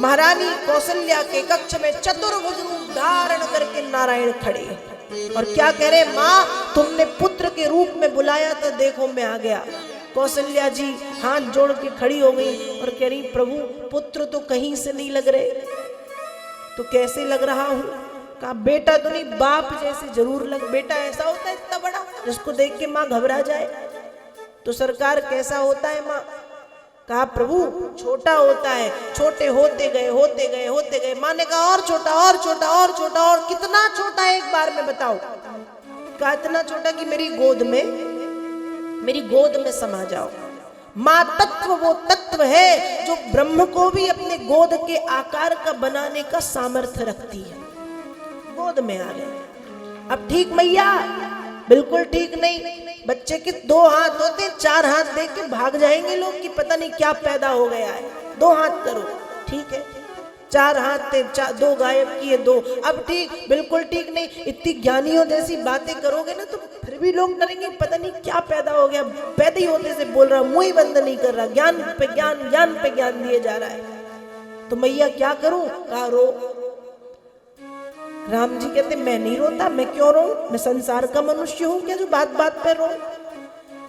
महारानी कौशल्या के कक्ष में चतुर्भुज रूप धारण करके नारायण खड़े और क्या कह रहे, माँ तुमने पुत्र के रूप में बुलाया था, देखो मैं आ गया। कौशल्या जी हाथ जोड़ के खड़ी हो गई और कह रही, प्रभु पुत्र तो कहीं से नहीं लग रहे, तो कैसे लग रहा हूँ? कहा बेटा तो नहीं, बाप जैसे जरूर लग। बेटा ऐसा होता है इतना बड़ा जिसको देख के माँ घबरा जाए? तो सरकार कैसा होता है माँ? कहा प्रभु छोटा होता है। छोटे होते गए होते गए होते गए। माँ ने कहा और छोटा और छोटा और छोटा, और कितना छोटा एक बार में बताओ? कहा इतना छोटा कि मेरी गोद में समा जाओ। माँ तत्व वो तत्व है जो ब्रह्म को भी अपने गोद के आकार का बनाने का सामर्थ्य रखती है। गोद में आ गए। अब ठीक मैया? बिल्कुल ठीक नहीं। बच्चे के 2 हाथ होते, 4 हाथ देख के भाग जाएंगे लोग कि पता नहीं क्या पैदा हो गया है। 2 हाथ करो, ठीक है। 4 हाथ थे, 2 गायब किए 2। अब ठीक? बिल्कुल ठीक नहीं। इतनी ज्ञानियों जैसी बातें करोगे ना तो फिर भी लोग डरेंगे, पता नहीं क्या पैदा हो गया। पैदा ही होते से बोल रहा, मुंह ही बंद नहीं कर रहा, ज्ञान पे ज्ञान, ज्ञान पे ज्ञान दिए जा रहा है। तो मैया क्या करूं? कहा रो। राम जी कहते मैं नहीं रोता। मैं क्यों रो? मैं संसार का मनुष्य हूं क्या जो बात बात पे रो?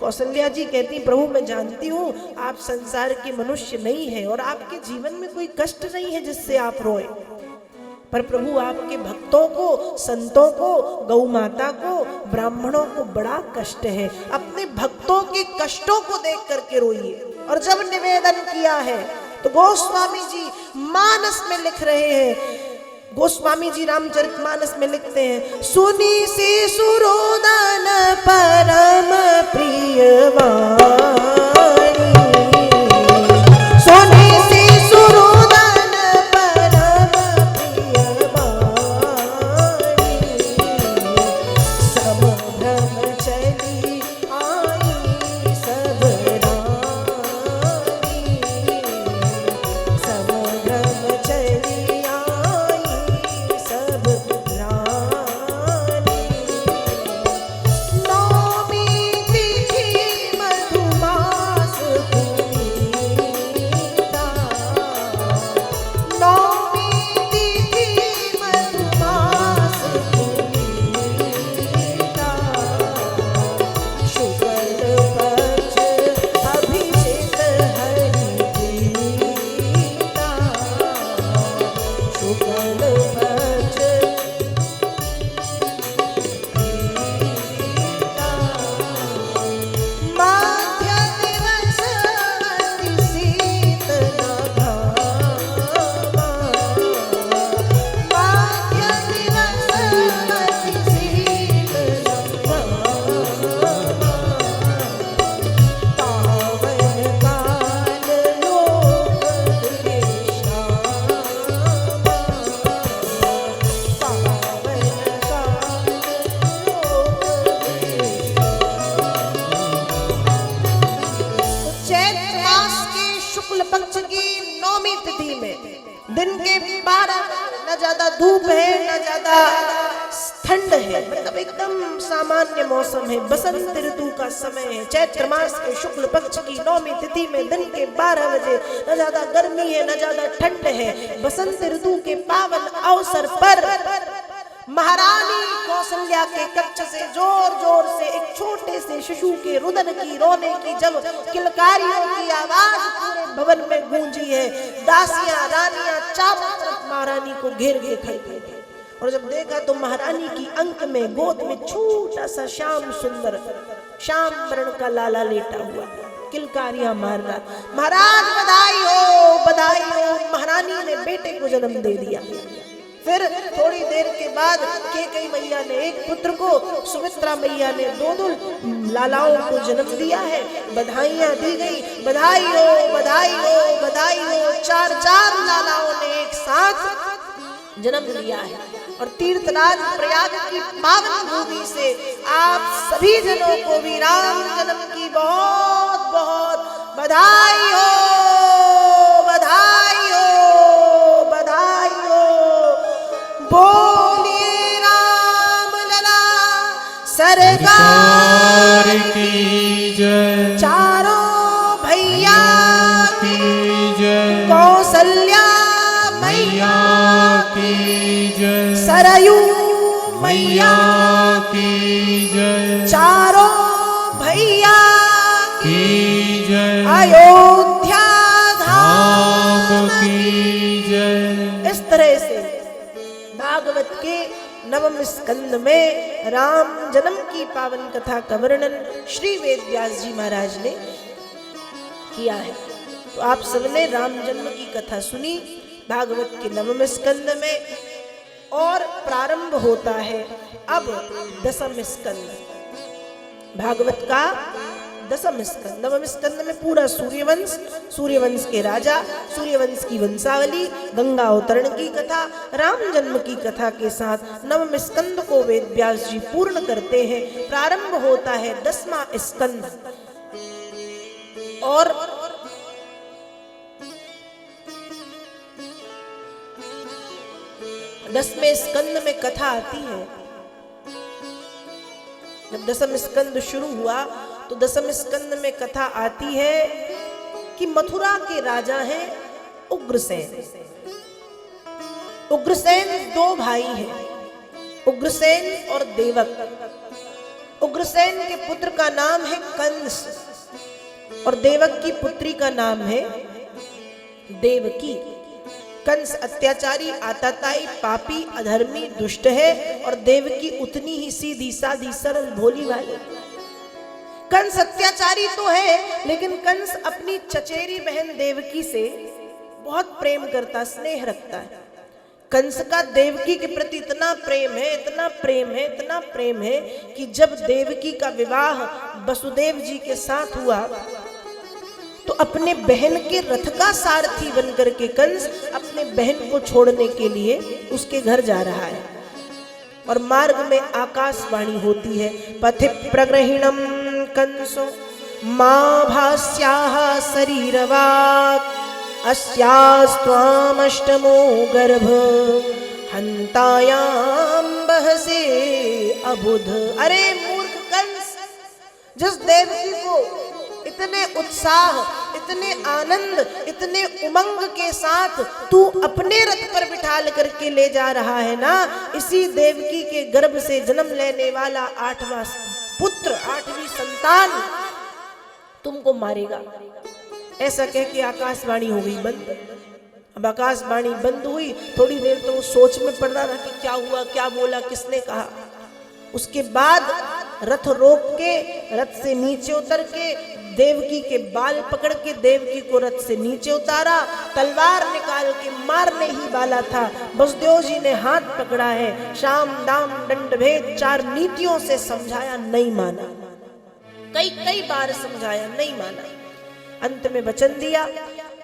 कौशल्या जी कहती प्रभु मैं जानती हूँ आप संसार के मनुष्य नहीं है और आपके जीवन में कोई कष्ट नहीं है जिससे आप रोए, पर प्रभु आपके भक्तों को, संतों को, गौ माता को, ब्राह्मणों को बड़ा कष्ट है। अपने भक्तों के कष्टों को देख करके रोइए। और जब निवेदन किया है तो गोस्वामी जी मानस में लिख रहे हैं, गोस्वामी जी रामचरितमानस में लिखते हैं, सुनी से सुरोदन परम प्रिय वाणी, सुनी से सुरोदन परम प्रिय वाणी, सब ब्रह्मचरी आई सब रानी, सब ब्रह्मचरी दिन के 12 न ज्यादा धूप है न ज्यादा ठंड है, मतलब एकदम सामान्य मौसम है। बसंत ऋतु का समय है। चैत्र मास के शुक्ल पक्ष की 9वीं तिथि में दिन के 12 बजे न ज्यादा गर्मी है न ज्यादा ठंड है। बसंत ऋतु के पावन अवसर पर महारानी कौशल्या के कक्ष से जोर जोर से एक छोटे से शिशु के रुदन की, रोने की जब किलकारियों की आवाज पूरे भवन में गूंजी है, दासियां रानियां चारों तरफ महारानी को घेर के खड़ी थी। और जब देखा तो महारानी की अंक में गोद में छोटा सा श्याम सुंदर श्याम वर्ण का लाला लेटा हुआ, किलकारियां मार रहा। महाराज बधाई हो बधाई हो, महारानी ने बेटे को जन्म दे दिया। फिर थोड़ी देर के बाद कैकेयी मैया ने एक पुत्र को, सुमित्रा मैया ने 2 लालाओं को जन्म दिया है। बधाइयां दी गई, बधाई हो बधाई हो बधाई हो। 4 लालाओं ने एक साथ जन्म लिया है। और तीर्थराज प्रयाग की पावन भूमि से आप सभी जनों को भी राम जन्म की बहुत बहुत बधाई हो बधाई हो बधाई हो। बोलिए राम लला सरकार की जय, चारों भैया की जय, कौशल्या की जय, चारों भैया की जय, अयोध्या धाम की जय। इस तरह से भागवत के नवम स्कंद में राम जन्म की पावन कथा का वर्णन श्री वेद व्यास जी महाराज ने किया है। तो आप सबने राम जन्म की कथा सुनी भागवत के नवम स्कंद में, और प्रारंभ होता है अब दसम स्कंद, भागवत का दसम स्कंद। नवम स्कंद में पूरा सूर्यवंश, सूर्यवंश के राजा, सूर्यवंश की वंशावली, गंगा अवतरण की कथा, राम जन्म की कथा के साथ नवम स्कंद को वेद व्यास जी पूर्ण करते हैं। प्रारंभ होता है दसवां स्कंद, और दसवें स्कंद में कथा आती है। जब दसम स्कंद शुरू हुआ तो दसम स्कंद में कथा आती है कि मथुरा के राजा हैं उग्रसेन। उग्रसेन दो भाई हैं, उग्रसेन और देवक। उग्रसेन के पुत्र का नाम है कंस और देवक की पुत्री का नाम है देवकी। कंस अत्याचारी, आताताई, पापी, अधर्मी, दुष्ट है, और देवकी उतनी ही सीधी सादी सरल भोली वाली। कंस अत्याचारी तो है, लेकिन कंस अपनी चचेरी बहन देवकी से बहुत प्रेम करता, स्नेह रखता है। कंस का देवकी के प्रति इतना प्रेम है, इतना प्रेम है, इतना प्रेम है कि जब देवकी का विवाह वसुदेव जी के साथ हुआ तो अपने बहन के रथ का सारथी बनकर के कंस अपने बहन को छोड़ने के लिए उसके घर जा रहा है, और मार्ग में आकाशवाणी होती है, पथि प्रग्रहिणम कंसो मां भास्याः शरीरवाक् अस्यास्त्वामष्टमो गर्भ हन्तायां बहसे अबुध। अरे मूर्ख कंस, जिस देवकी को इतने उत्साह, इतने आनंद, इतने उमंग के साथ तू अपने रथ पर बिठाल करके ले जा रहा है ना, इसी देवकी के गर्भ से जन्म लेने वाला 8वां पुत्र, 8वीं संतान तुमको मारेगा। ऐसा कह के आकाशवाणी हो गई बंद। अब आकाशवाणी बंद हुई, थोड़ी देर तो वो सोच में पड़ रहा था कि क्या हुआ, क्या बोला, किसने कहा। उसके बाद रथ रोक के, रथ से नीचे उतर के देवकी के बाल पकड़ के देवकी को रथ से नीचे उतारा, तलवार निकाल के मारने ही वाला था। वसुदेव जी ने हाथ पकड़ा है, शाम दाम दंड भेद 4 नीतियों से समझाया, नहीं माना। कई बार समझाया, नहीं माना। अंत में वचन दिया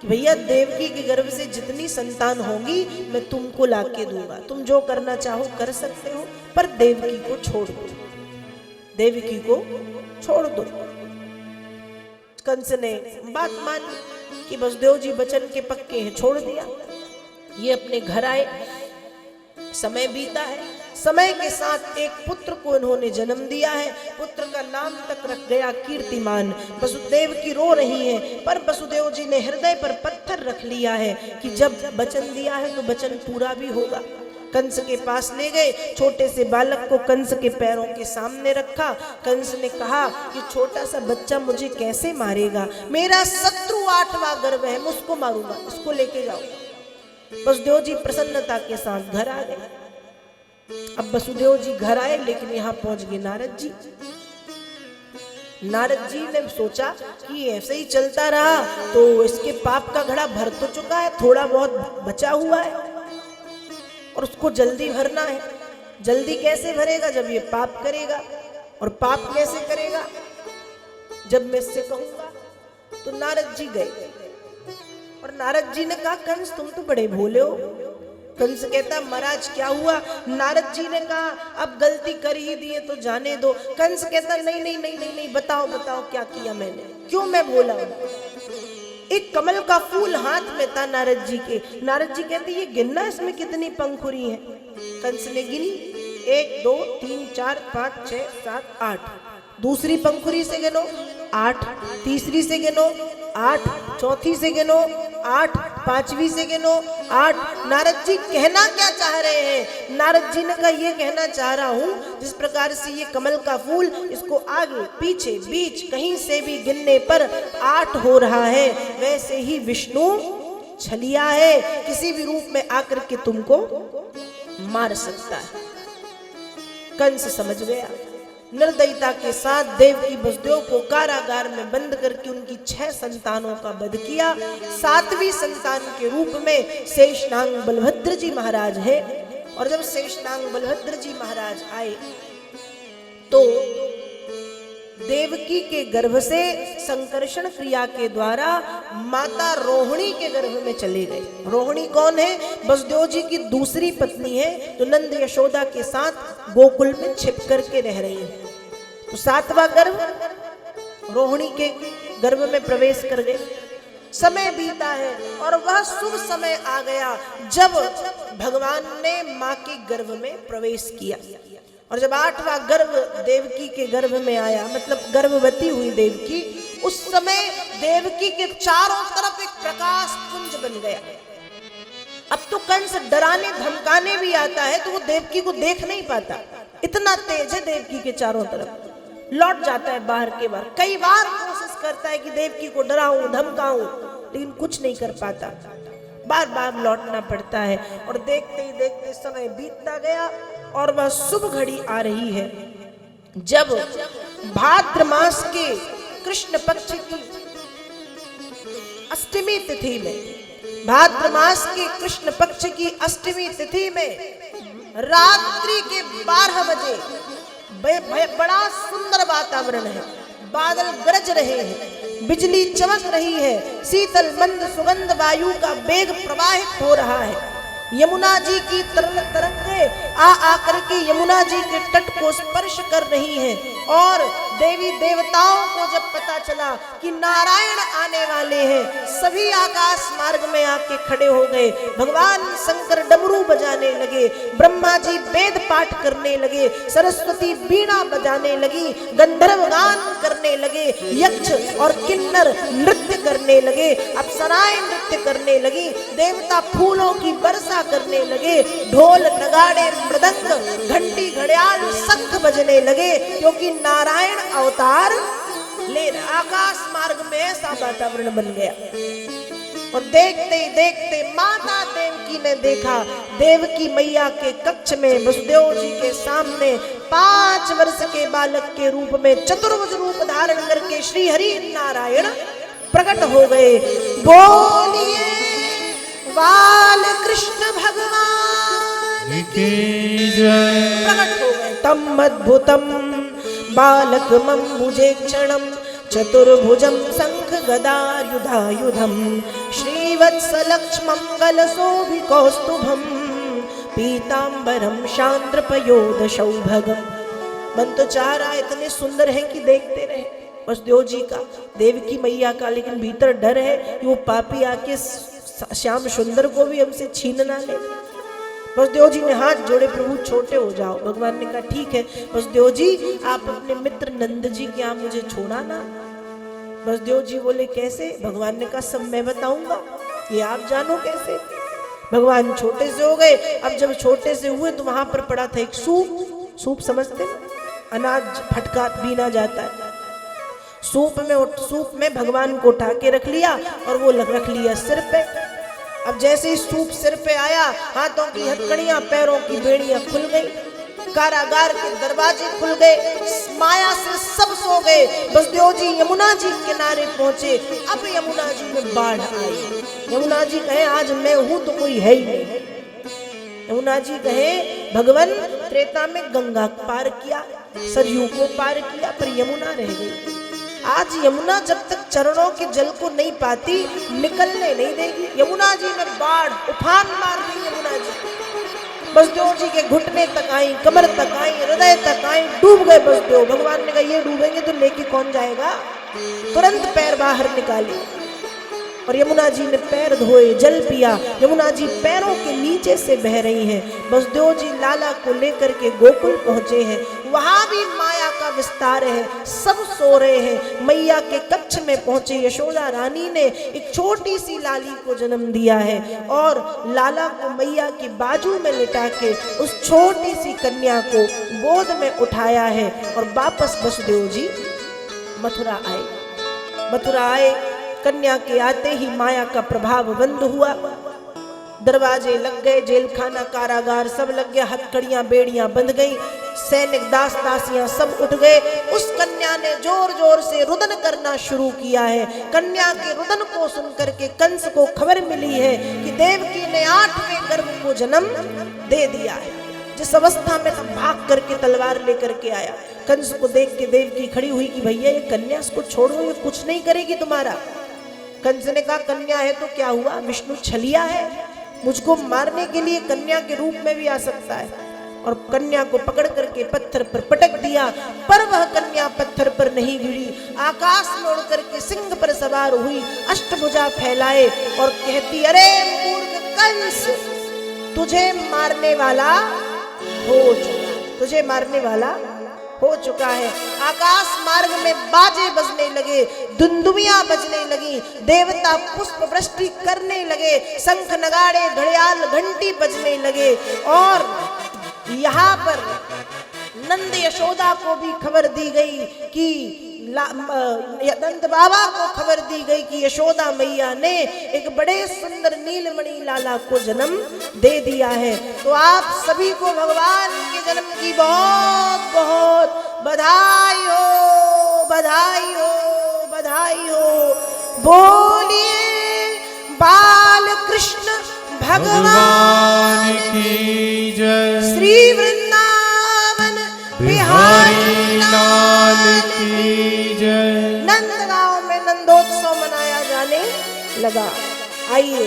कि भैया देवकी के गर्भ से जितनी संतान होंगी मैं तुमको लाके दूंगा, तुम जो करना चाहो कर सकते हो, पर देवकी को छोड़ दो, देवकी को छोड़ दो। कंस ने बात मानी कि वसुदेव जी वचन के पक्के हैं, छोड़ दिया। ये अपने घर आए, समय बीता है, समय के साथ एक पुत्र को इन्होंने जन्म दिया है। पुत्र का नाम तक रख गया कीर्तिमान। वसुदेव की रो रही है, पर वसुदेव जी ने हृदय पर पत्थर रख लिया है कि जब वचन दिया है तो वचन पूरा भी होगा। कंस के पास ले गए, छोटे से बालक को कंस के पैरों के सामने रखा। कंस ने कहा कि छोटा सा बच्चा मुझे कैसे मारेगा, मेरा शत्रु 8वां गर्भ है, मैं उसको मारूंगा, इसको लेके जाओ। वसुदेव जी प्रसन्नता के साथ घर आ गए। अब वसुदेव जी घर आए, लेकिन यहाँ पहुंच गए नारद जी। नारद जी ने सोचा कि ऐसे ही चलता रहा तो इसके पाप का घड़ा भर तो चुका है, थोड़ा बहुत बचा हुआ है और उसको जल्दी भरना है। जल्दी कैसे भरेगा, जब ये पाप करेगा, और पाप कैसे करेगा, जब मैं इससे कहूंगा। तो नारद जी गए और नारद जी ने कहा कंस तुम तो बड़े भोले हो। कंस कहता महाराज क्या हुआ। नारद जी ने कहा अब गलती कर ही दी है तो जाने दो। कंस कहता नहीं नहीं नहीं नहीं नहीं, बताओ बताओ क्या किया मैंने, क्यों मैं बोला। एक कमल का फूल हाथ में था नारद जी के। नारद जी कहते ये गिनना इसमें कितनी पंखुड़ी है। कंस ने गिनी 1 2 3 4 5 6 7 8। दूसरी पंखुड़ी से गिनो 8, तीसरी से गिनो 8, चौथी से गिनो 8, 5वीं से गिनो 8। नारद जी कहना क्या चाह रहे हैं? नारद जी ने कहा ये कहना चाह रहा हूं जिस प्रकार से ये कमल का फूल, इसको आगे पीछे बीच कहीं से भी गिनने पर 8 हो रहा है, वैसे ही विष्णु छलिया है, किसी भी रूप में आकर के तुमको मार सकता है। कंस समझ गया, निर्दयता के साथ देवकी वसुदेव को कारागार में बंद करके उनकी 6 संतानों का वध किया। 7वीं संतान के रूप में शेषनाग बलभद्र जी महाराज है। और जब शेषनाग बलभद्र जी महाराज आए तो देवकी के गर्भ से संकर्षण क्रिया के द्वारा माता रोहिणी के गर्भ में चले गए। रोहिणी कौन है? वसुदेव जी की दूसरी पत्नी है, जो नंद यशोदा के साथ गोकुल में छिप करके रह रही है। तो 7वां गर्भ रोहिणी के गर्भ में प्रवेश कर गए। समय बीता है और वह शुभ समय आ गया जब भगवान ने मां के गर्भ में प्रवेश किया। और जब 8वां गर्भ देवकी के गर्भ में आया, मतलब गर्भवती हुई देवकी, उस समय देवकी के चारों तरफ एक प्रकाश पुंज बन गया। अब तो कंस डराने धमकाने भी आता है तो वो देवकी को देख नहीं पाता, इतना तेज है देवकी के चारों तरफ। लौट जाता है बाहर के बाहर, कई बार कोशिश करता है कि देवकी को डराऊं धमकाऊं, लेकिन कुछ नहीं कर पाता, बार बार लौटना पड़ता है। और देखते ही देखते समय बीतता गया और वह शुभ घड़ी आ रही है जब भाद्र मास के कृष्ण पक्ष की अष्टमी तिथि में, भाद्र मास के कृष्ण पक्ष की अष्टमी तिथि में रात्रि के 12 बजे बड़ा सुंदर वातावरण है, बादल गरज रहे हैं, बिजली चमक रही है, शीतल मंद सुगंध वायु का वेग प्रवाहित हो रहा है। यमुना जी की तरंगे आकर के यमुना जी के तट को स्पर्श कर रही हैं। और देवी देवताओं को जब पता चला कि नारायण आने वाले हैं, सभी आकाश मार्ग में आके खड़े हो गए। भगवान शंकर डमरू बजाने लगे, ब्रह्मा जी वेद पाठ करने लगे, सरस्वती बीणा बजाने लगी, गंधर्व गान करने लगे, यक्ष और किन्नर नृत्य करने लगे, अप्सराएं नृत्य करने लगी, देवता फूलों की वर्षा करने लगे, ढोल नगाड़े मृदंग घंटी घड़ियाल शंख बजने लगे, क्योंकि नारायण अवतार ले आकाश मार्ग में ऐसा वातावरण बन गया। और देखते ही देखते माता देवकी ने देखा, देवकी मैया के कक्ष में वसुदेव जी के सामने 5 वर्ष के बालक के रूप में चतुर्भुज रूप धारण करके श्री हरि नारायण प्रकट हो गए। बोलिए बाल कृष्ण भगवान की जय। प्रकट हो गए। तम अद्भुतम बालकमं भुजेक्षणं चतुर्भुजं शंख गदायुधायुधं श्रीवत्सलक्ष्मंगलशोभिकौस्तुभं पीतांबरं शांद्रपयोदशौभगं। मन तो चाह रहा है इतने सुंदर हैं कि देखते रहे वसुदेव जी का, देवकी मैया का, लेकिन भीतर डर है कि वो पापी आके श्याम सुंदर को भी हमसे छीन ना ले। वसुदेव जी ने हाथ जोड़े, प्रभु छोटे हो जाओ। भगवान ने कहा ठीक है वसुदेव जी, आप अपने मित्र नंद जी के यहाँ मुझे छोड़ा ना। वसुदेव जी बोले कैसे? भगवान ने कहा सब मैं बताऊंगा, ये आप जानो कैसे। भगवान छोटे से हो गए। अब जब छोटे से हुए तो वहां पर पड़ा था एक सूप। सूप समझते ना, अनाज फटका बीना जाता है। सूप में भगवान को उठा के रख लिया और वो रख लिया सिर पे। अब जैसे ही सूप सिर पे आया, हाथों की हथकड़ियां पैरों की बेड़ियां खुल गई, कारागार के दरवाजे खुल गए, माया से सब सो गए। वसुदेव जी यमुना जी किनारे पहुंचे। अब यमुना जी में बाढ़ आई। यमुना जी कहे आज मैं हूं तो कोई है ही नहीं। यमुना जी कहे भगवान त्रेता में गंगा पार किया, सरयू को पार किया, पर यमुना रह गई। आज यमुना जब तक चरणों के जल को नहीं पाती निकलने नहीं देगी। यमुना जी में बाढ़ उफान मार रही यमुना जी। वसुदेव जी के घुटने तक आई, कमर तक आई, हृदय तक आई, डूब गए वसुदेव। भगवान ने कहा ये डूबेंगे तो लेके कौन जाएगा? तुरंत पैर बाहर निकाले और यमुना जी ने पैर धोए, जल पिया। यमुना जी पैरों के नीचे से बह रही हैं। वसुदेव जी लाला को लेकर के गोकुल पहुंचे हैं। वहां भी माया का का विस्तार है, सब सो रहे हैं। मैया के कक्ष में पहुंचे यशोदा रानी ने एक छोटी सी लाली को जन्म दिया है और लाला को मैया की बाजू में लिटा के उस छोटी सी कन्या को गोद में उठाया है और वापस वसुदेव जी मथुरा आए। मथुरा आए, कन्या के आते ही माया का प्रभाव बंद हुआ, दरवाजे लग गए, जेल खाना कारागार सब लग गया, हथकड़ियां बेड़ियां बंध गई, सैनिक दास दासियां सब उठ गए। उस कन्या ने जोर जोर से रुदन करना शुरू किया है। कन्या के रुदन को सुनकर के कंस को खबर मिली है कि देवकी ने 8वें गर्भ को जन्म दे दिया है। जिस अवस्था में सब भाग करके तलवार लेकर के आया, कंस को देख के देवकी खड़ी हुई कि भैया ये कन्या इसको छोड़ो, ये कुछ नहीं करेगी तुम्हारा। कंस ने कहा कन्या है तो क्या हुआ, विष्णु छलिया है, मुझको मारने के लिए कन्या के रूप में भी आ सकता है। और कन्या को पकड़ करके पत्थर पर पटक दिया, पर वह कन्या पत्थर पर नहीं गिरी, आकाश में उड़ करके सिंह पर सवार हुई, अष्टभुजा फैलाए और कहती अरे मूर्ख कंस, तुझे मारने वाला हो चुका, तुझे मारने वाला हो चुका है। आकाश मार्ग में बाजे बजने लगे, दुंदुबियां बजने लगी, देवता पुष्प वृष्टि करने लगे, शंख नगाड़े घड़ियाल घंटी बजने लगे। और यहाँ पर नंद यशोदा को भी खबर दी गई कि नंद बाबा को खबर दी गई कि यशोदा मैया ने एक बड़े सुंदर नीलमणि लाला को जन्म दे दिया है। तो आप सभी को भगवान के जन्म की बहुत बहुत बधाई हो, बधाई हो, बधाई हो। बोलिए बाल कृष्ण भगवान की जय, श्री वृंदावन बिहारी लाल की जय। नंदगांव में नंदोत्सव मनाया जाने लगा। आइए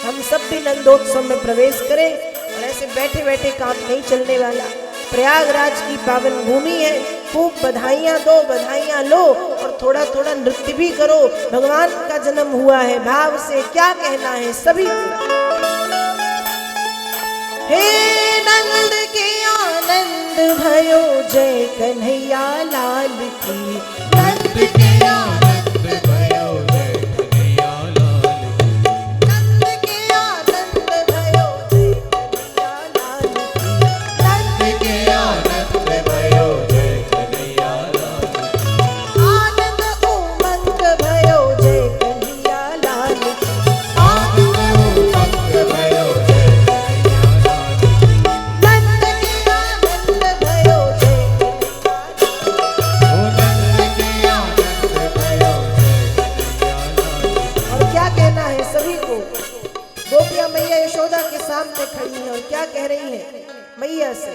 हम सब भी नंदोत्सव में प्रवेश करें और ऐसे बैठे बैठे काम नहीं चलने वाला। प्रयागराज की पावन भूमि है, खूब बधाइयाँ दो, बधाइयाँ लो और थोड़ा थोड़ा नृत्य भी करो। भगवान का जन्म हुआ है, भाव से क्या कहना है सभी को। हे नंद के आनंद भयो जय कन्हैया लाल की, नंद के आनंद भयो जय कन्हैया लाल की, नंद के आनंद भयो जय कन्हैया लाल की, नंद के आनंद भयो जय कन्हैया लाल की, आनंद उमंग भयो जय कन्हैया लाल की, आनंद उमंग भयो जय गोपियां मैया यशोदा के सामने खड़ी हैं और क्या कह रही हैं मैया से।